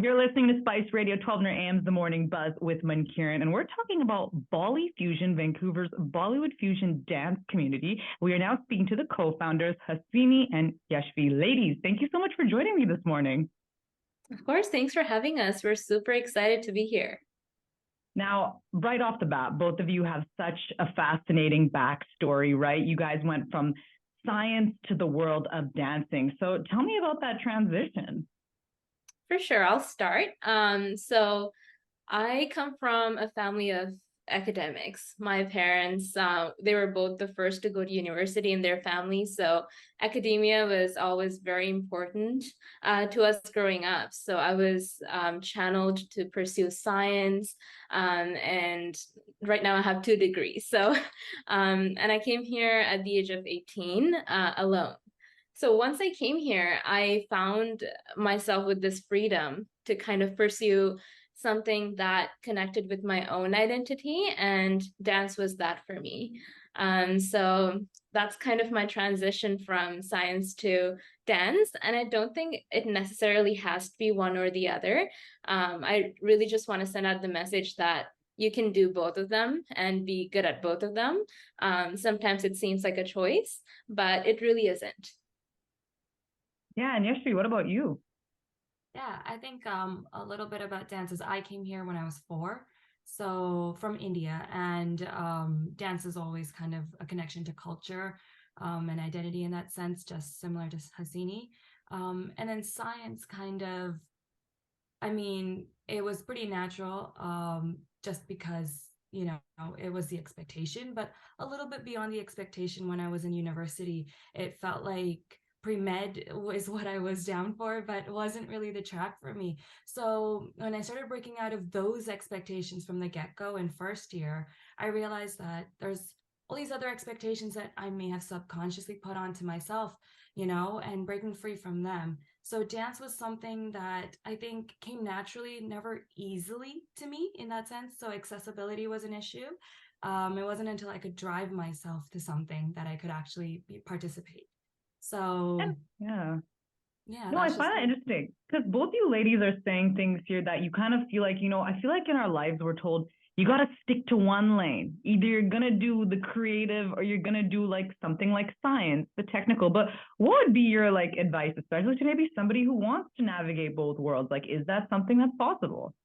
You're listening to Spice Radio 1200 AM's The Morning Buzz with Mankiran, and we're talking about BollyFusion, Vancouver's Bollywood fusion dance community. We are now speaking to the co-founders, Hasini and Yeshvi. Ladies, thank you so much for joining me this morning. Of course, thanks for having us. We're super excited to be here. Now, right off the bat, both of you have such a fascinating backstory, right? You guys went from science to the world of dancing. So tell me about that transition. For sure, I'll start. So I come from a family of academics. My parents, they were both the first to go to university in their family, so academia was always very important to us growing up. So I was channeled to pursue science, and right now I have 2 degrees. So, and I came here at the age of 18 alone. So once I came here, I found myself with this freedom to kind of pursue something that connected with my own identity, and dance was that for me. So that's kind of my transition from science to dance, and I don't think it necessarily has to be one or the other. I really just want to send out the message that you can do both of them and be good at both of them. Sometimes it seems like a choice, but it really isn't. Yeah, and Yeshvi, what about you? Yeah, I think a little bit about dance is I came here when I was 4, so from India, and dance is always kind of a connection to culture and identity in that sense, just similar to Hasini. And then science kind of, I mean, it was pretty natural just because, you know, it was the expectation, but a little bit beyond the expectation when I was in university, it felt like pre-med was what I was down for, but wasn't really the track for me. So when I started breaking out of those expectations from the get-go in first year, I realized that there's all these other expectations that I may have subconsciously put onto myself, and breaking free from them. So dance was something that I think came naturally, never easily to me in that sense. So accessibility was an issue. It wasn't until I could drive myself to something that I could actually participate. So Yeah. yeah, No, I that's find just that interesting because both you ladies are saying things here that you kind of feel like, I feel like in our lives we're told you got to stick to one lane. Either you're going to do the creative or you're going to do like something like science, the technical. But what would be your like advice, especially to maybe somebody who wants to navigate both worlds? Like, is that something that's possible?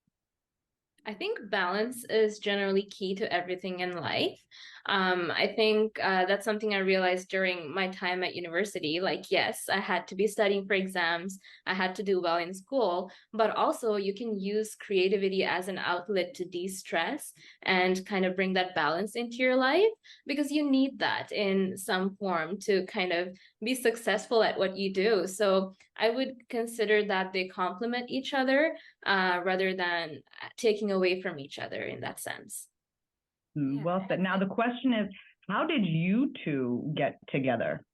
I think balance is generally key to everything in life. I think that's something I realized during my time at university. Like, yes, I had to be studying for exams, I had to do well in school, but also you can use creativity as an outlet to de stress and kind of bring that balance into your life because you need that in some form to kind of be successful at what you do. So I would consider that they complement each other rather than taking away from each other in that sense. yeah. Well said. Now, the question is, how did you two get together?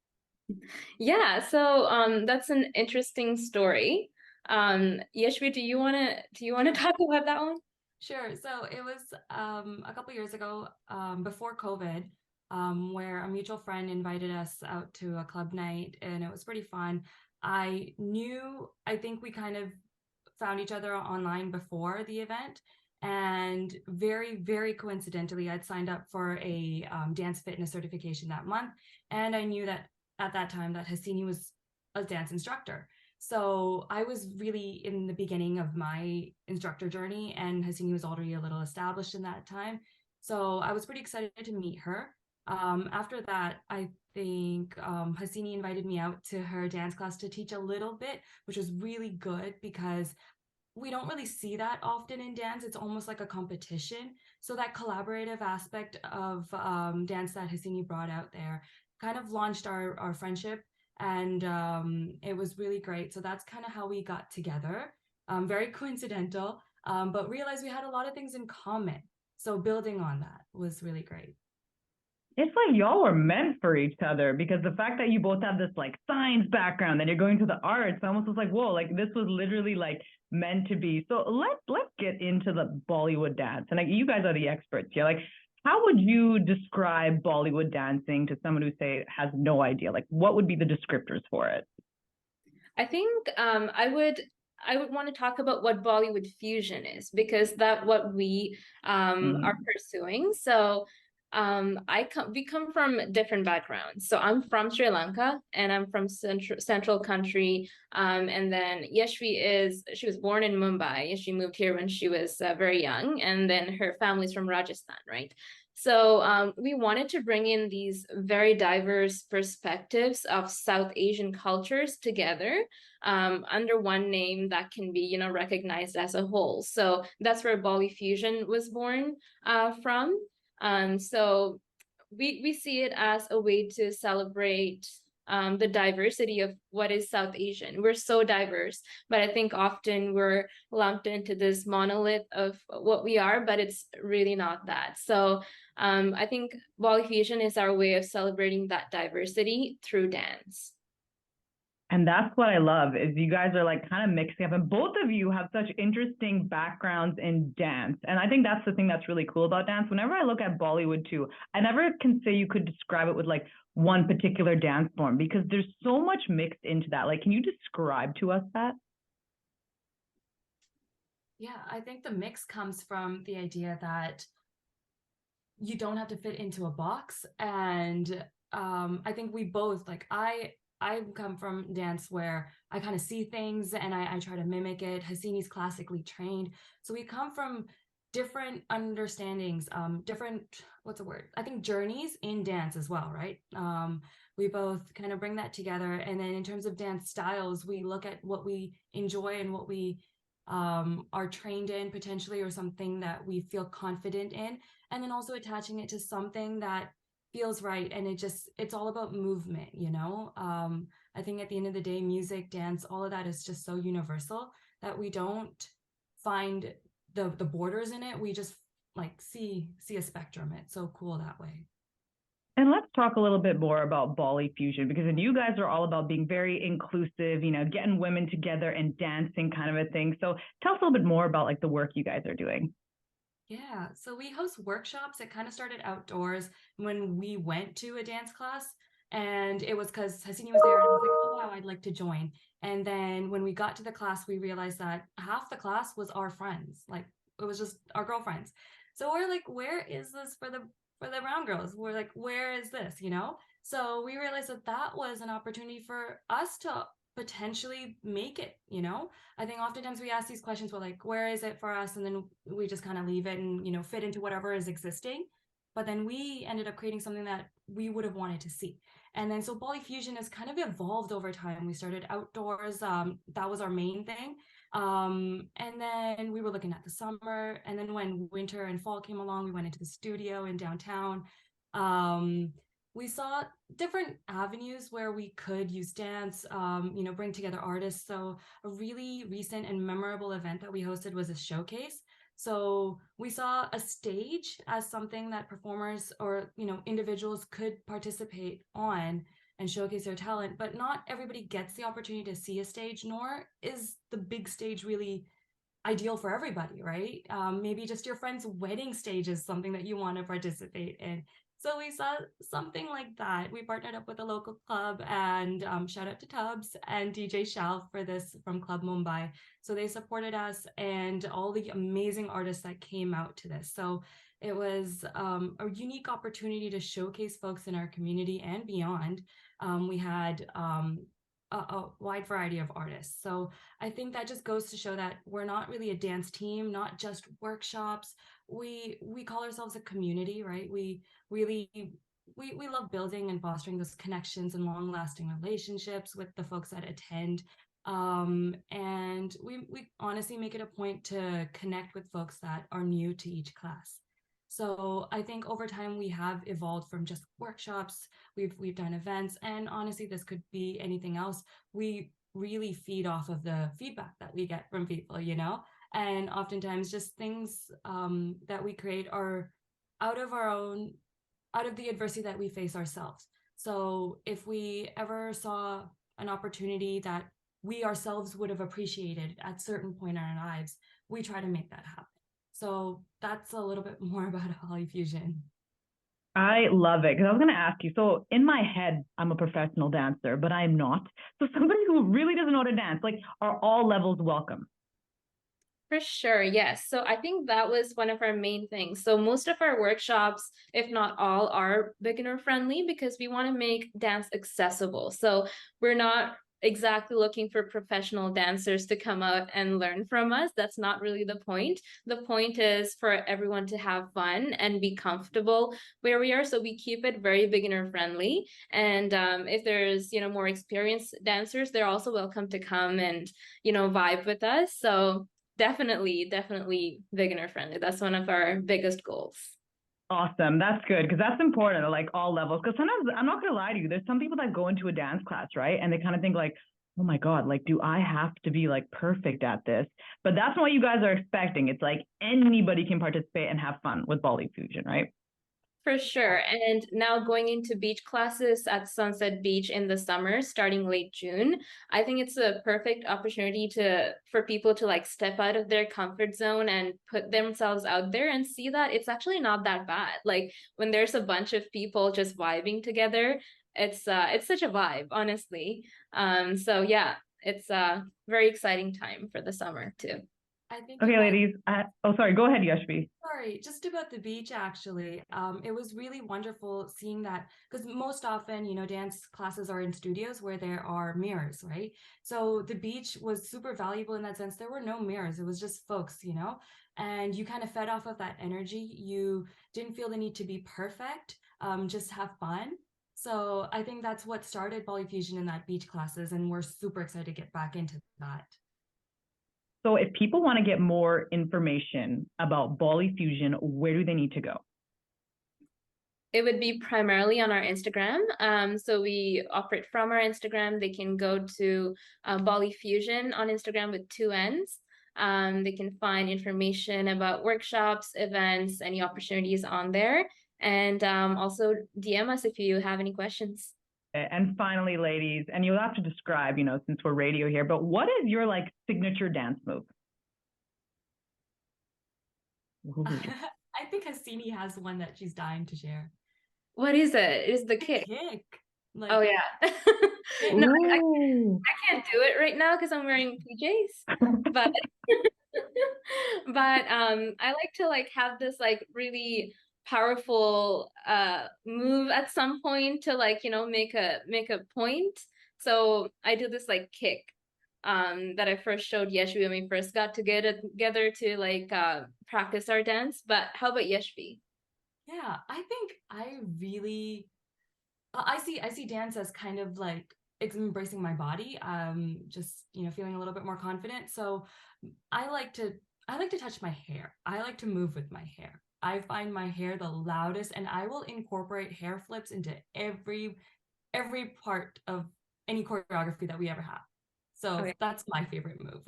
Yeah, so that's an interesting story. Yeshvi, do you wanna Sure. talk about that one? Sure. So it was a couple years ago, before COVID, where a mutual friend invited us out to a club night, and it was pretty fun. I think we kind of found each other online before the event. And very, very coincidentally, I'd signed up for a dance fitness certification that month. And I knew that at that time that Hasini was a dance instructor. So I was really in the beginning of my instructor journey, and Hasini was already a little established in that time. So I was pretty excited to meet her. After that, I think Hasini invited me out to her dance class to teach a little bit, which was really good because we don't really see that often in dance. It's almost like a competition. So that collaborative aspect of dance that Hasini brought out there kind of launched our friendship, and it was really great. So that's kind of how we got together. Very coincidental, but realized we had a lot of things in common. So building on that was really great. It's like y'all were meant for each other because the fact that you both have this like science background and you're going to the arts, almost was like, whoa, like this was literally like meant to be. So let's get into the Bollywood dance. And like you guys are the experts here. Like, how would you describe Bollywood dancing to someone who say has no idea? Like, what would be the descriptors for it? I think I would I would want to talk about what Bollywood fusion is, because that's what we are pursuing. So we come from different backgrounds. So I'm from Sri Lanka, and I'm from central country. And then she was born in Mumbai. She moved here when she was very young, and then her family's from Rajasthan, right? So we wanted to bring in these very diverse perspectives of South Asian cultures together under one name that can be, recognized as a whole. So that's where BollyFusion was born from. So we see it as a way to celebrate the diversity of what is South Asian. We're so diverse, but I think often we're lumped into this monolith of what we are, but it's really not that. So I think BollyFusion is our way of celebrating that diversity through dance. And that's what I love is you guys are like kind of mixing up, and both of you have such interesting backgrounds in dance. And I think that's the thing that's really cool about dance. Whenever I look at Bollywood too, I never can say you could describe it with like one particular dance form, because there's so much mixed into that. Like, can you describe to us that? Yeah, I think the mix comes from the idea that you don't have to fit into a box. And I think we both, like, I come from dance where I kind of see things and I try to mimic it. Hasini's classically trained. So we come from different understandings, different, what's the word? I think journeys in dance as well, right? We both kind of bring that together. And then in terms of dance styles, we look at what we enjoy and what we are trained in potentially, or something that we feel confident in. And then also attaching it to something that feels right. And it's all about movement, I think at the end of the day, music, dance, all of that is just so universal that we don't find the borders in it. We just like see a spectrum. It's so cool that way. And let's talk a little bit more about BollyFusion, because you guys are all about being very inclusive, getting women together and dancing kind of a thing. So tell us a little bit more about like the work you guys are doing. Yeah, so we host workshops. It kind of started outdoors when we went to a dance class, and it was because Hasini was there, and I was like, oh wow, I'd like to join. And then when we got to the class, we realized that half the class was our friends. Like, it was just our girlfriends. So we're like, where is this for the brown girls? We're like, where is this, So we realized that that was an opportunity for us to potentially make it. I think oftentimes we ask these questions, we're like, where is it for us? And then we just kind of leave it and, fit into whatever is existing. But then we ended up creating something that we would have wanted to see. And then so BollyFusion has kind of evolved over time. We started outdoors. That was our main thing. And then we were looking at the summer. And then when winter and fall came along, we went into the studio in downtown. We saw different avenues where we could use dance, bring together artists. So a really recent and memorable event that we hosted was a showcase. So we saw a stage as something that performers or, individuals could participate on and showcase their talent, but not everybody gets the opportunity to see a stage, nor is the big stage really ideal for everybody, right? Maybe just your friend's wedding stage is something that you want to participate in. So we saw something like that. We partnered up with a local club, and shout out to Tubbs and DJ Shalf for this from Club Mumbai. So they supported us and all the amazing artists that came out to this. So it was a unique opportunity to showcase folks in our community and beyond. We had a wide variety of artists. So I think that just goes to show that we're not really a dance team, not just workshops. We call ourselves a community, right? We really we love building and fostering those connections and long-lasting relationships with the folks that attend. And we honestly make it a point to connect with folks that are new to each class. So I think over time we have evolved from just workshops. We've done events, and honestly, this could be anything else. We really feed off of the feedback that we get from people, and oftentimes just things that we create are out of the adversity that we face ourselves. So if we ever saw an opportunity that we ourselves would have appreciated at certain point in our lives, we try to make that happen. So that's a little bit more about BollyFusion. I love it because I was going to ask you. So in my head, I'm a professional dancer, but I'm not. So somebody who really doesn't know how to dance, like, are all levels welcome? For sure, yes. So I think that was one of our main things. So most of our workshops, if not all, are beginner friendly because we want to make dance accessible. So we're not exactly looking for professional dancers to come out and learn from us. That's not really the point. The point is for everyone to have fun and be comfortable where we are. So we keep it very beginner friendly. And if there's, more experienced dancers, they're also welcome to come and, vibe with us. So definitely beginner friendly. That's one of our biggest goals. Awesome. That's good because that's important at like all levels. Because sometimes I'm not gonna lie to you, there's some people that go into a dance class, right? And they kind of think like, oh my God, like, do I have to be like perfect at this? But that's not what you guys are expecting. It's like anybody can participate and have fun with BollyFusion, right? For sure. And now going into beach classes at Sunset Beach in the summer, starting late June, I think it's a perfect opportunity for people to like step out of their comfort zone and put themselves out there and see that it's actually not that bad. Like when there's a bunch of people just vibing together, it's such a vibe, honestly. So yeah, it's a very exciting time for the summer too. I think Okay, in my ladies. Oh, sorry. Go ahead, Yeshvi. Sorry, just about the beach actually. It was really wonderful seeing that because most often, dance classes are in studios where there are mirrors, right? So the beach was super valuable in that sense. There were no mirrors, it was just folks, and you kind of fed off of that energy. You didn't feel the need to be perfect, just have fun. So I think that's what started BollyFusion in that beach classes, and we're super excited to get back into that. So if people want to get more information about BollyFusion, where do they need to go? It would be primarily on our Instagram. So we operate from our Instagram. They can go to BollyFusion on Instagram with two N's. They can find information about workshops, events, any opportunities on there. And also DM us if you have any questions. And finally, ladies, and you'll have to describe, since we're radio here, but what is your like signature dance move? I think Hasini has one that she's dying to share. What is it? It is the The kick. kick. Oh Like, yeah. No, Ooh. I can't do it right now because I'm wearing PJs. But but I like to like have this like really powerful move at some point to like make a point. So I do this like kick that I first showed Yeshvi when we first got together to like practice our dance. But how about Yeshvi? yeah, I think I really I see dance as kind of like it's embracing my body, just feeling a little bit more confident. So I like to I like to touch my hair. I like to move with my hair. I find my hair the loudest, and I will incorporate hair flips into every part of any choreography that we ever have. So Okay. that's my favorite move.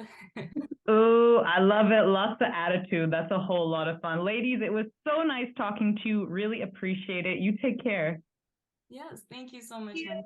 Oh, I love it. Lots of attitude. That's a whole lot of fun. Ladies, it was so nice talking to you. Really appreciate it. You take care. Yes, thank you so much, Mehta.